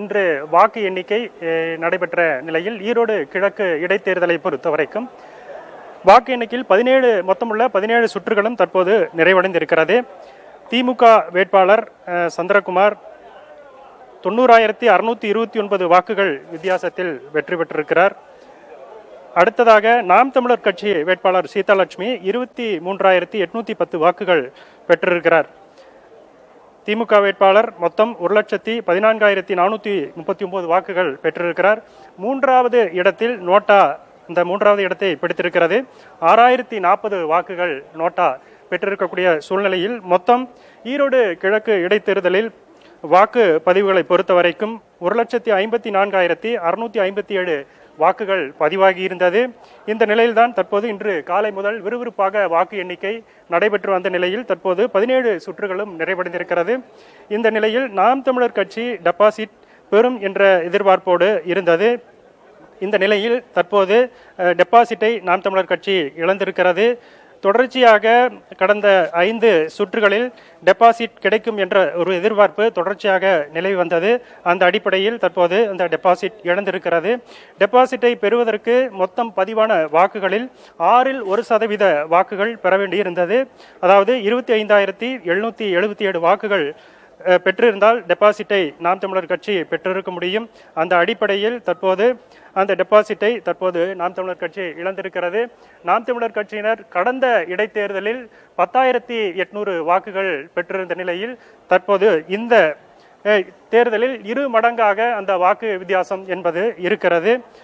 இன்று வாக்கு எண்ணிக்கை நடைபெற்ற நிலையில் ஈரோடு கிழக்கு இடைத்தேர்தலை பொறுத்தவரைக்கும் வாக்கு எண்ணிக்கையில் மொத்தமுள்ள 17 சுற்றுகளும் தற்போது நிறைவடைந்திருக்கிறது. திமுக வேட்பாளர் சந்திரகுமார் 90,629 வாக்குகள் வித்தியாசத்தில் வெற்றி பெற்றிருக்கிறார். அடுத்ததாக நாம் தமிழர் கட்சி வேட்பாளர் சீதாலட்சுமி 23,810 வாக்குகள் பெற்றிருக்கிறார். திமுக வேட்பாளர் மொத்தம் 1,14,439 வாக்குகள் பெற்றிருக்கிறார். மூன்றாவது இடத்தில் நோட்டா இந்த மூன்றாவது இடத்தை பிடித்திருக்கிறது. 6,040 வாக்குகள் நோட்டா பெற்றிருக்கக்கூடிய சூழ்நிலையில் மொத்தம் ஈரோடு கிழக்கு இடைத்தேர்தலில் வாக்கு பதிவுகளை பொறுத்தவரைக்கும் 1,54,657 வாக்குகள் பதிவாகி இருந்தது. இந்த நிலையில்தான் தற்போது இன்று காலை முதல் விறுவிறுப்பாக வாக்கு எண்ணிக்கை நடைபெற்று வந்த நிலையில் தற்போது 17 சுற்றுகளும் நிறைவடைந்திருக்கிறது. இந்த நிலையில் நாம் தமிழர் கட்சி டெபாசிட் பெறும் என்ற எதிர்பார்ப்போடு இருந்தது. இந்த நிலையில் தற்போது டெபாசிட்டை நாம் தமிழர் கட்சி இழந்திருக்கிறது. தொடர்ச்சியாக கடந்த 5 சுற்றுகளில் டெபாசிட் கிடைக்கும் என்ற ஒரு எதிர்பார்ப்பு தொடர்ச்சியாக நிலவி வந்தது. அந்த அடிப்படையில் தற்போது அந்த டெபாசிட் இழந்திருக்கிறது. டெபாசிட்டை பெறுவதற்கு மொத்தம் பதிவான வாக்குகளில் 1% வாக்குகள் பெற வேண்டியிருந்தது. அதாவது 25,777 வாக்குகள் பெற்றிருந்தால் டெபாசிட்டை நாம் தமிழர் கட்சி பெற்றிருக்க முடியும். அந்த அடிப்படையில் தற்போது அந்த டெபாசிட்டை நாம் தமிழர் கட்சி இழந்திருக்கிறது. நாம் தமிழர் கட்சியினர் கடந்த இடைத்தேர்தலில் 10,800 வாக்குகள் பெற்றிருந்த நிலையில் தற்போது இந்த தேர்தலில் 2 மடங்காக அந்த வாக்கு வித்தியாசம் என்பது இருக்கிறது.